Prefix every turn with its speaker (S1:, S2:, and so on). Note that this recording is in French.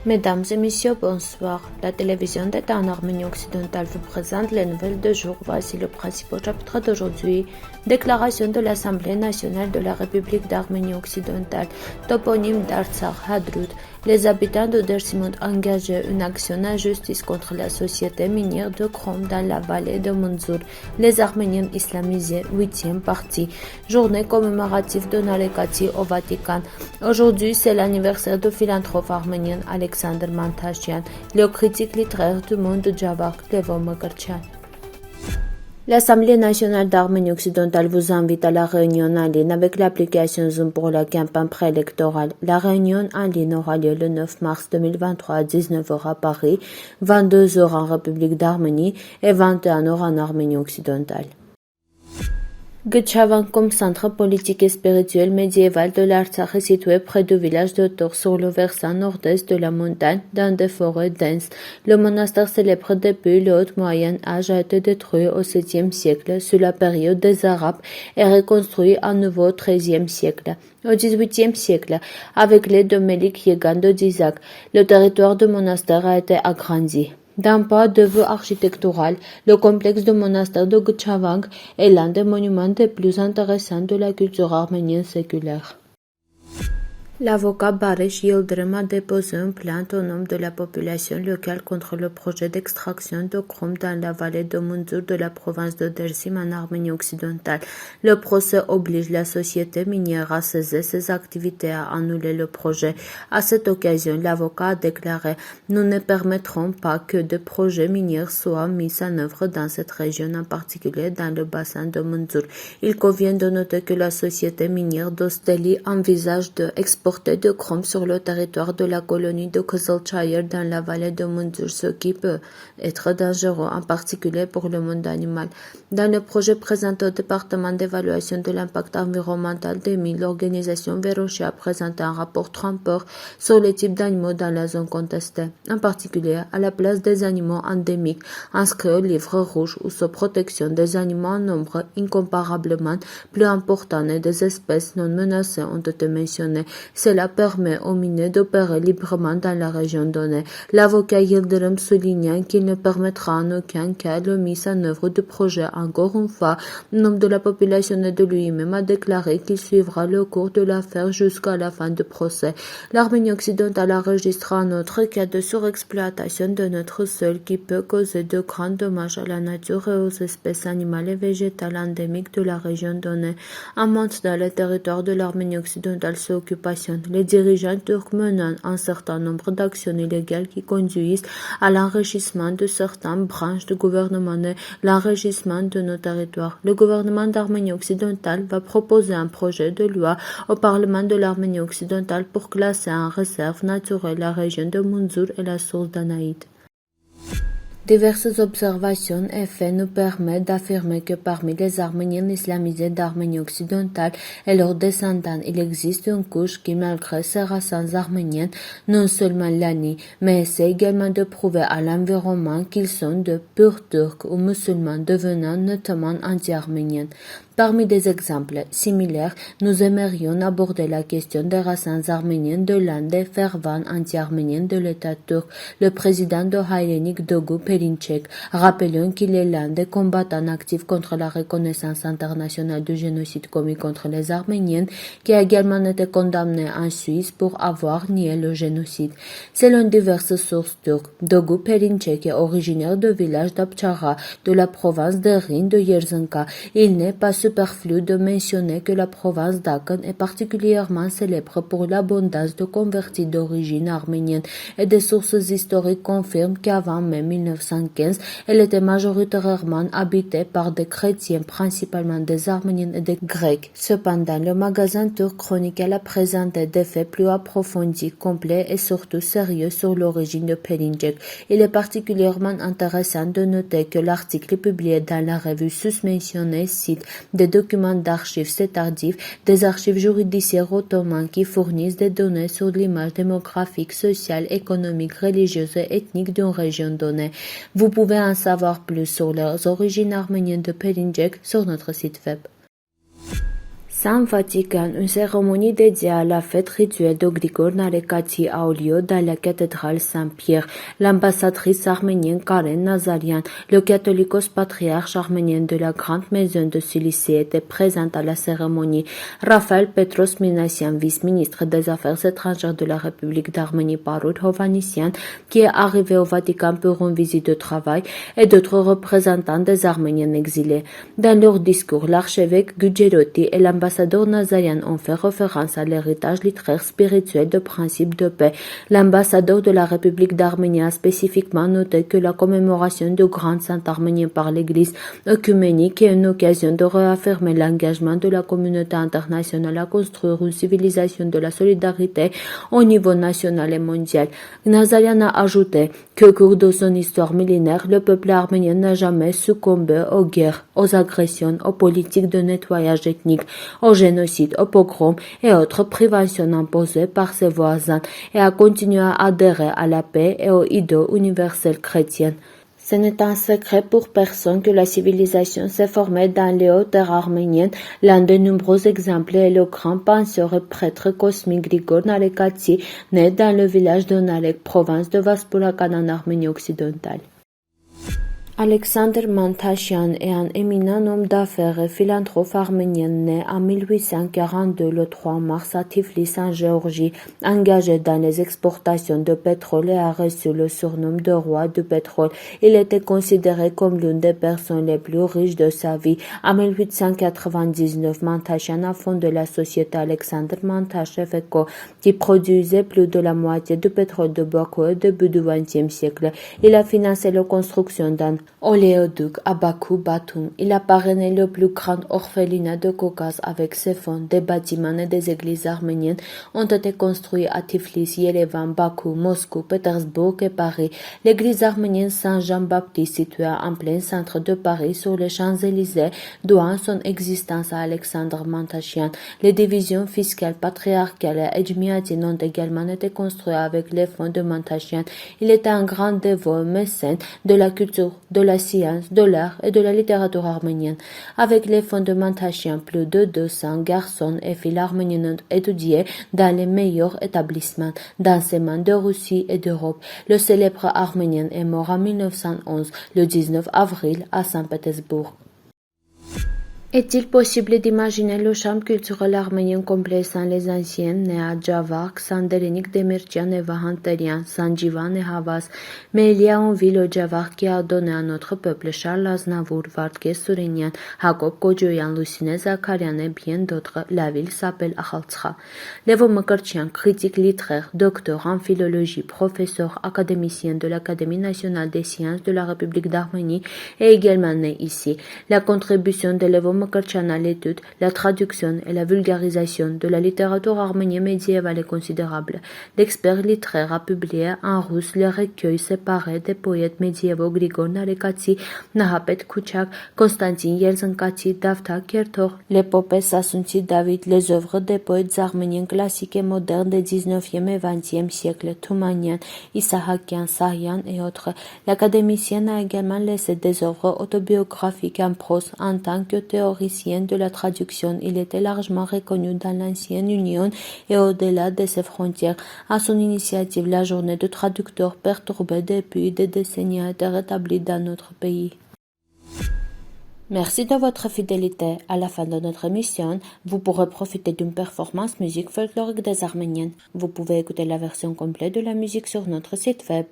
S1: Mesdames et messieurs, bonsoir. La télévision d'État en Arménie occidentale vous présente les nouvelles de jour. Voici le principal chapitre d'aujourd'hui. Déclaration de l'Assemblée nationale de la République d'Arménie occidentale. Toponyme d'Artsakh, Hadrut. Les habitants de Dersimont engagé une action en justice contre la société minière de chrome dans la vallée de Munzur. Les Arméniens islamisés, 8e partie. Journée commémorative de Narekati au Vatican. Aujourd'hui, c'est l'anniversaire du philanthrope arménien Alexander Mantashian, le critique littéraire du monde Jabbar Levon Makarchan. L'Assemblée nationale d'Arménie occidentale vous invite à la réunion en ligne avec l'application Zoom pour la campagne préélectorale. La réunion en ligne aura lieu le 9 mars 2023 à 19h à Paris, 22h en République d'Arménie et 21h en Arménie occidentale. Gchavan comme centre politique et spirituel médiéval de l'Artsakh est situé près du village de Tor sur le versant nord-est de la montagne dans des forêts denses. Le monastère célèbre depuis le haut Moyen Âge a été détruit au 7e siècle sous la période des Arabes et reconstruit à nouveau au 13e siècle. Au 18e siècle, avec l'aide de Melik Yegan de Dizak, le territoire du monastère a été agrandi. D'un point de vue architectural, le complexe du monastère de Gchavang est l'un des monuments les plus intéressants de la culture arménienne séculaire. L'avocat Baresh Yildirim a déposé une plainte au nom de la population locale contre le projet d'extraction de chrome dans la vallée de Munzur de la province de Dersim en Arménie occidentale. Le procès oblige la société minière à cesser ses activités et à annuler le projet. À cette occasion, l'avocat a déclaré « Nous ne permettrons pas que des projets miniers soient mis en œuvre dans cette région, en particulier dans le bassin de Munzur. Il convient de noter que la société minière d'Osteli envisage d'exporter de chrome sur le territoire de la colonie de Kızılçayır dans la vallée de Munzur, ce qui peut être dangereux, en particulier pour le monde animal. Dans le projet présenté au département d'évaluation de l'impact environnemental d'EMI, l'organisation Veroshi a présenté un rapport trompeur sur les types d'animaux dans la zone contestée, en particulier à la place des animaux endémiques inscrits au livre rouge ou sous protection des animaux en nombre incomparablement plus important et des espèces non menacées ont été mentionnées. Cela permet aux miniers d'opérer librement dans la région donnée. L'avocat Yildirim souligne qu'il ne permettra en aucun cas la mise en œuvre du projet. Encore une fois, le nom de la population et de lui-même a déclaré qu'il suivra le cours de l'affaire jusqu'à la fin du procès. L'Arménie occidentale a enregistré un autre cas de surexploitation de notre sol qui peut causer de grands dommages à la nature et aux espèces animales et végétales endémiques de la région donnée. Un monte dans le territoire de l'Arménie occidentale sous occupation. Les dirigeants turcs menant un certain nombre d'actions illégales qui conduisent à l'enrichissement de certaines branches du gouvernement et l'enrichissement de nos territoires. Le gouvernement d'Arménie occidentale va proposer un projet de loi au Parlement de l'Arménie occidentale pour classer en réserve naturelle la région de Munzur et la source d'Anaïd. Diverses observations et faits nous permettent d'affirmer que parmi les Arméniens islamisés d'Arménie occidentale et leurs descendants, il existe une couche qui, malgré ses racines arméniennes, non seulement l'anie, mais essaie également de prouver à l'environnement qu'ils sont de purs Turcs ou musulmans devenant notamment anti-arméniens. Parmi des exemples similaires, nous aimerions aborder la question des racines arméniennes de l'un des fervents anti-arméniens de l'État turc, le président de Hayrenik Dogu Perinçek. Rappelons qu'il est l'un des combattants actifs contre la reconnaissance internationale du génocide commis contre les Arméniens, qui a également été condamné en Suisse pour avoir nié le génocide. Selon diverses sources turques, Dogu Perinçek est originaire du village d'Abchara, de la province de Rin de Yerzenka. Il n'est pas superflu de mentionner que la province d'Aken est particulièrement célèbre pour l'abondance de convertis d'origine arménienne et des sources historiques confirment qu'avant mai 1915, elle était majoritairement habitée par des chrétiens, principalement des Arméniens et des Grecs. Cependant, le magazine turc Chronicle a présenté des faits plus approfondis, complets et surtout sérieux sur l'origine de Perinçek. Il est particulièrement intéressant de noter que l'article publié dans la revue susmentionnée cite des documents d'archives tardives, des archives judiciaires ottomanes qui fournissent des données sur l'image démographique, sociale, économique, religieuse et ethnique d'une région donnée. Vous pouvez en savoir plus sur les origines arméniennes de Perinçek sur notre site web. Saint Vatican, une cérémonie dédiée à la fête rituelle de Grigor Narekatsi a eu lieu dans la cathédrale Saint-Pierre. L'ambassadrice arménienne Karen Nazarian, le catholicos patriarche arménien de la Grande Maison de Cilicie était présente à la cérémonie. Raphaël Petros Minassian, vice-ministre des Affaires étrangères de la République d'Arménie Parul Hovhannisyan, qui est arrivé au Vatican pour une visite de travail, et d'autres représentants des Arméniens exilés. Dans leur discours, l'archevêque Gugerotti et l'ambassadeur Nazarian ont fait référence à l'héritage littéraire spirituel de principe de paix. L'ambassadeur de la République d'Arménie a spécifiquement noté que la commémoration du Grand Saint arménien par l'Église œcuménique est une occasion de réaffirmer l'engagement de la communauté internationale à construire une civilisation de la solidarité au niveau national et mondial. Nazarian a ajouté qu'au cours de son histoire millénaire, le peuple arménien n'a jamais succombé aux guerres, aux agressions, aux politiques de nettoyage ethnique, au génocide, aux pogroms et autres privations imposées par ses voisins et a continué à adhérer à la paix et aux idées universelles chrétiennes. Ce n'est un secret pour personne que la civilisation s'est formée dans les hautes terres arméniennes. L'un des nombreux exemples est le grand penseur et prêtre cosmique Grigor Narekatsi, né dans le village de Narek, province de Vaspurakan en Arménie occidentale. Alexander Mantasyan est un éminent homme d'affaires et philanthrope arménien né en 1842 le 3 mars à Tiflis en Géorgie. Engagé dans les exportations de pétrole et a reçu le surnom de roi du pétrole. Il était considéré comme l'une des personnes les plus riches de sa vie. En 1899, Mantasyan a fondé la société Alexander Mantashev & Co, qui produisait plus de la moitié du pétrole de Bakou au début du XXe siècle. Il a financé la construction d'un oléoduc à Bakou-Batoum. Il a parrainé le plus grand orphelinat de Caucase avec ses fonds. Des bâtiments et des églises arméniennes ont été construits à Tiflis, Yerevan, Bakou, Moscou, Pétersbourg et Paris. L'église arménienne Saint-Jean-Baptiste, située en plein centre de Paris sur les Champs-Élysées, doit son existence à Alexandre Mantasyan. Les divisions fiscales, patriarcales et édmiatines ont également été construites avec les fonds de Mantasyan. Il était un grand dévot mécène de la culture, de la science, de l'art et de la littérature arménienne. Avec les fonds de Mantasyan, plus de 200 garçons et filles arméniennes ont étudié dans les meilleurs établissements d'enseignement de Russie et d'Europe. Le célèbre arménien est mort en 1911, le 19 avril, à Saint-Pétersbourg. Est-il possible d'imaginer le champ culturel arménien complet sans les anciens nés à Javark, Sanderenic Demircian et Vahanterian, Sanjivan et Havas? Mais il y a une ville au Javark qui a donné à notre peuple Charles Aznavour, Vardke Surenian, Jacob Kodjoyan, Lucine Zakarian et bien d'autres. La ville s'appelle Akhaltsra. Levo Mkrtchian, critique littéraire, docteur en philologie, professeur académicien de l'Académie nationale des sciences de la République d'Arménie, est également né ici. La contribution de Levo Mkrtchian à l'étude, la traduction et la vulgarisation de la littérature arménienne médiévale est considérable. L'expert littéraire a publié en russe les recueils séparés des poètes médiévaux Grigor Narekatsi, Nahapet Kuchak, Konstantin Yeltsin-Katsi, Davta Kertor, l'épopée Sasunti David, les œuvres des poètes arméniens classiques et modernes des 19e et 20e siècles, Toumanian, Issahakian, Sahian et autres. L'académicienne a également laissé des œuvres autobiographiques en prose en tant que théoricien de la traduction. Il était largement reconnu dans l'ancienne Union et au-delà de ses frontières. À son initiative, la journée de traducteurs perturbée depuis des décennies a été rétablie dans notre pays. Merci de votre fidélité. À la fin de notre émission, vous pourrez profiter d'une performance musique folklorique des Arméniennes. Vous pouvez écouter la version complète de la musique sur notre site web.